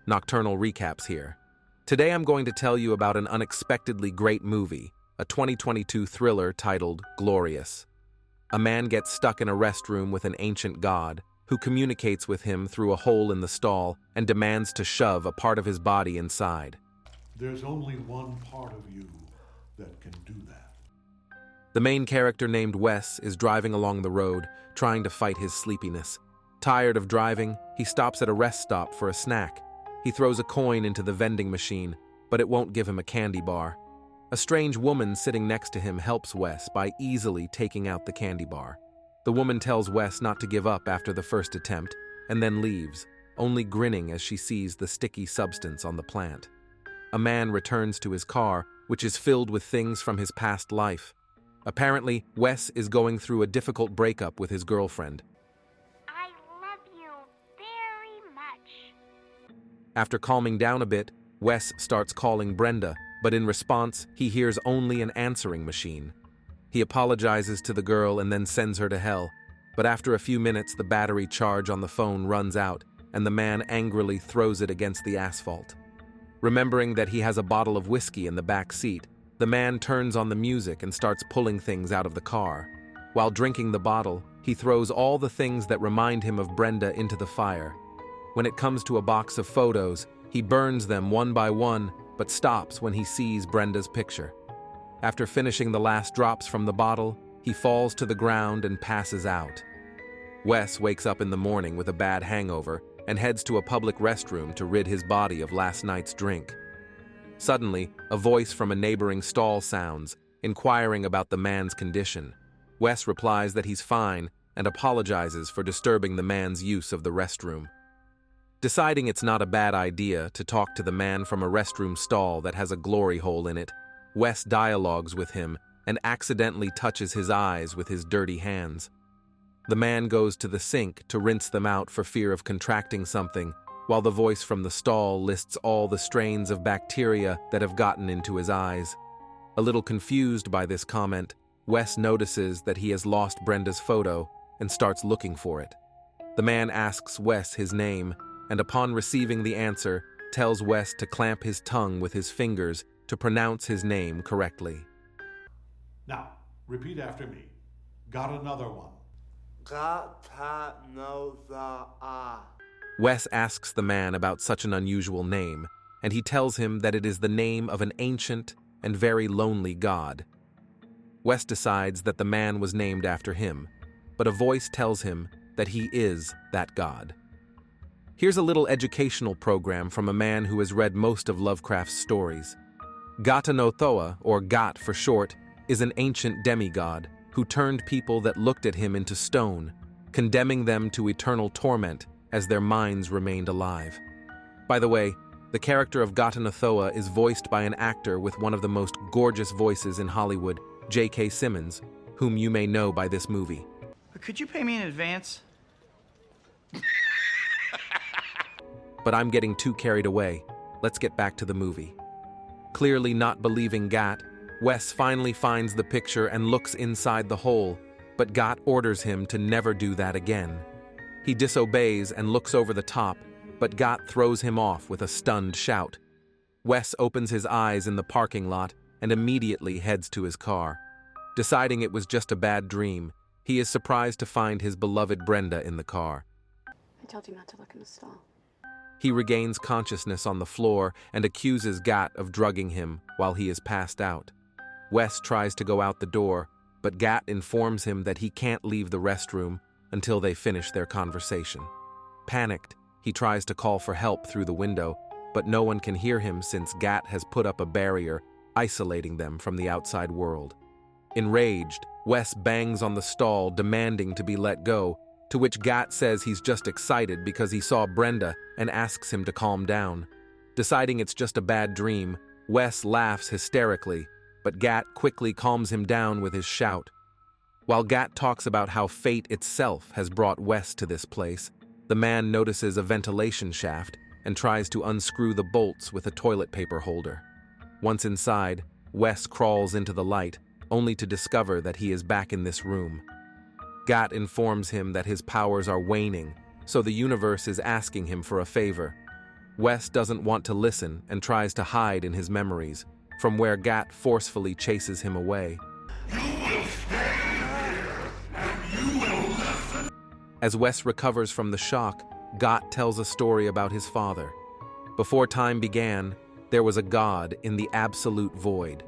Nocturnal Recaps here. Today I'm going to tell you about an unexpectedly great movie, a 2022 thriller titled Glorious. A man gets stuck in a restroom with an ancient god who communicates with him through a hole in the stall and demands to shove a part of his body inside. There's only one part of you that can do that. The main character named Wes is driving along the road, trying to fight his sleepiness. Tired of driving, he stops at a rest stop for a snack. He throws a coin into the vending machine, but it won't give him a candy bar. A strange woman sitting next to him helps Wes by easily taking out the candy bar. The woman tells Wes not to give up after the first attempt, and then leaves, only grinning as she sees the sticky substance on the plant. A man returns to his car, which is filled with things from his past life. Apparently, Wes is going through a difficult breakup with his girlfriend. I love you very much. After calming down a bit, Wes starts calling Brenda, but in response, he hears only an answering machine. He apologizes to the girl and then sends her to hell, but after a few minutes the battery charge on the phone runs out and the man angrily throws it against the asphalt. Remembering that he has a bottle of whiskey in the back seat, the man turns on the music and starts pulling things out of the car. While drinking the bottle, he throws all the things that remind him of Brenda into the fire. When it comes to a box of photos, he burns them one by one, but stops when he sees Brenda's picture. After finishing the last drops from the bottle, he falls to the ground and passes out. Wes wakes up in the morning with a bad hangover and heads to a public restroom to rid his body of last night's drink. Suddenly, a voice from a neighboring stall sounds, inquiring about the man's condition. Wes replies that he's fine and apologizes for disturbing the man's use of the restroom. Deciding it's not a bad idea to talk to the man from a restroom stall that has a glory hole in it, Wes dialogues with him and accidentally touches his eyes with his dirty hands. The man goes to the sink to rinse them out for fear of contracting something, while the voice from the stall lists all the strains of bacteria that have gotten into his eyes. A little confused by this comment, Wes notices that he has lost Brenda's photo and starts looking for it. The man asks Wes his name, and upon receiving the answer, tells Wes to clamp his tongue with his fingers to pronounce his name correctly. Now, repeat after me. Got another one. Ghatanothoa. Wes asks the man about such an unusual name, and he tells him that it is the name of an ancient and very lonely god. Wes decides that the man was named after him, but a voice tells him that he is that god. Here's a little educational program from a man who has read most of Lovecraft's stories. Ghatanothoa, or Ghat for short, is an ancient demigod who turned people that looked at him into stone, condemning them to eternal torment as their minds remained alive. By the way, the character of Ghatanothoa is voiced by an actor with one of the most gorgeous voices in Hollywood, J.K. Simmons, whom you may know by this movie. Could you pay me in advance? But I'm getting too carried away. Let's get back to the movie. Clearly not believing Ghat, Wes finally finds the picture and looks inside the hole, but Ghat orders him to never do that again. He disobeys and looks over the top, but Ghat throws him off with a stunned shout. Wes opens his eyes in the parking lot and immediately heads to his car. Deciding it was just a bad dream, he is surprised to find his beloved Brenda in the car. I told you not to look in the stall. He regains consciousness on the floor and accuses Ghat of drugging him while he is passed out. Wes tries to go out the door, but Ghat informs him that he can't leave the restroom until they finish their conversation. Panicked, he tries to call for help through the window, but no one can hear him since Ghat has put up a barrier, isolating them from the outside world. Enraged, Wes bangs on the stall demanding to be let go, to which Ghat says he's just excited because he saw Brenda and asks him to calm down. Deciding it's just a bad dream, Wes laughs hysterically, but Ghat quickly calms him down with his shout. While Ghat talks about how fate itself has brought Wes to this place, the man notices a ventilation shaft and tries to unscrew the bolts with a toilet paper holder. Once inside, Wes crawls into the light, only to discover that he is back in this room. Ghat informs him that his powers are waning, so the universe is asking him for a favor. Wes doesn't want to listen and tries to hide in his memories, from where Gat forcefully chases him away. As Wes recovers from the shock, Gat tells a story about his father. Before time began, there was a god in the absolute void.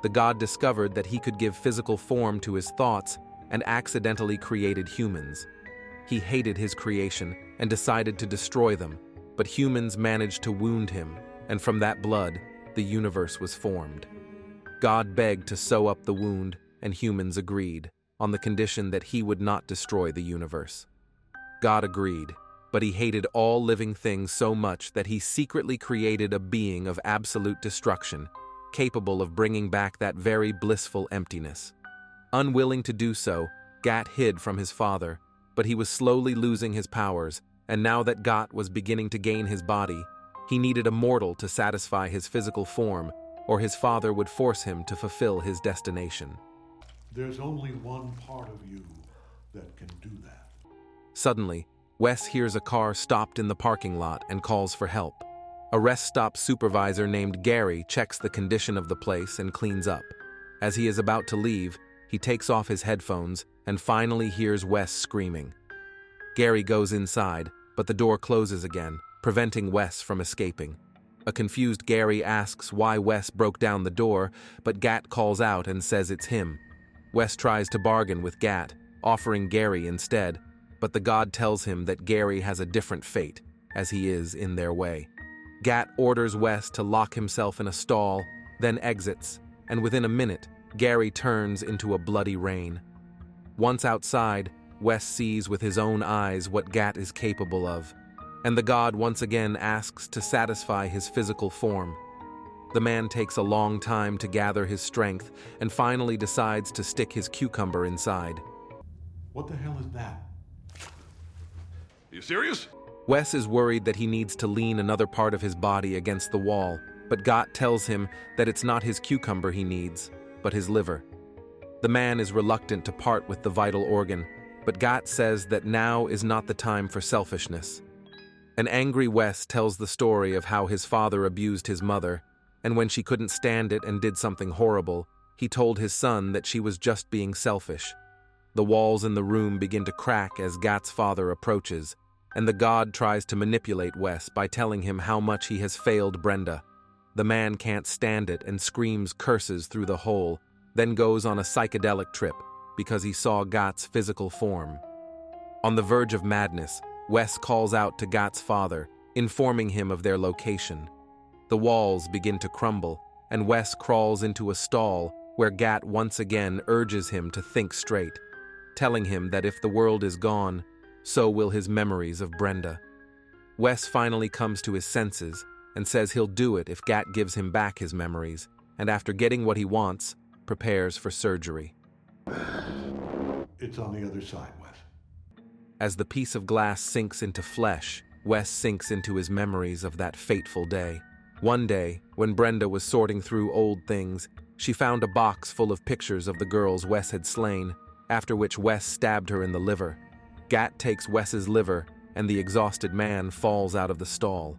The god discovered that he could give physical form to his thoughts and accidentally created humans. He hated his creation and decided to destroy them, but humans managed to wound him, and from that blood, the universe was formed. God begged to sew up the wound, and humans agreed, on the condition that he would not destroy the universe. God agreed, but he hated all living things so much that he secretly created a being of absolute destruction, capable of bringing back that very blissful emptiness. Unwilling to do so, Gat hid from his father, but he was slowly losing his powers, and now that Gat was beginning to gain his body, he needed a mortal to satisfy his physical form, or his father would force him to fulfill his destination. There's only one part of you that can do that. Suddenly, Wes hears a car stopped in the parking lot and calls for help. A rest stop supervisor named Gİory checks the condition of the place and cleans up. As he is about to leave, he takes off his headphones and finally hears Wes screaming. Gİory goes inside, but the door closes again, preventing Wes from escaping. A confused Gİory asks why Wes broke down the door, but Gat calls out and says it's him. Wes tries to bargain with Gat, offering Gİory instead, but the god tells him that Gİory has a different fate, as he is in their way. Gat orders Wes to lock himself in a stall, then exits, and within a minute, Gİory turns into a bloody rain. Once outside, Wes sees with his own eyes what Gat is capable of, and the god once again asks to satisfy his physical form. The man takes a long time to gather his strength and finally decides to stick his cucumber inside. What the hell is that? Are you serious? Wes is worried that he needs to lean another part of his body against the wall, but Gat tells him that it's not his cucumber he needs, but his liver. The man is reluctant to part with the vital organ, but Gat says that now is not the time for selfishness. An angry Wes tells the story of how his father abused his mother, and when she couldn't stand it and did something horrible, he told his son that she was just being selfish. The walls in the room begin to crack as Gat's father approaches, and the god tries to manipulate Wes by telling him how much he has failed Brenda. The man can't stand it and screams curses through the hole, then goes on a psychedelic trip because he saw Gat's physical form. On the verge of madness, Wes calls out to Gat's father, informing him of their location. The walls begin to crumble, and Wes crawls into a stall where Gat once again urges him to think straight, telling him that if the world is gone, so will his memories of Brenda. Wes finally comes to his senses and says he'll do it if Gat gives him back his memories, and after getting what he wants, prepares for surgery. It's on the other side, Wes. As the piece of glass sinks into flesh, Wes sinks into his memories of that fateful day. One day, when Brenda was sorting through old things, she found a box full of pictures of the girls Wes had slain, after which Wes stabbed her in the liver. Gat takes Wes's liver, and the exhausted man falls out of the stall.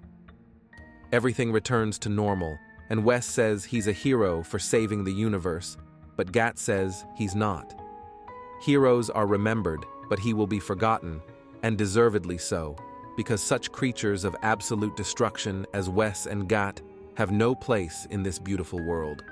Everything returns to normal, and Wes says he's a hero for saving the universe, but Gat says he's not. Heroes are remembered, but he will be forgotten, and deservedly so, because such creatures of absolute destruction as Wes and Gat have no place in this beautiful world.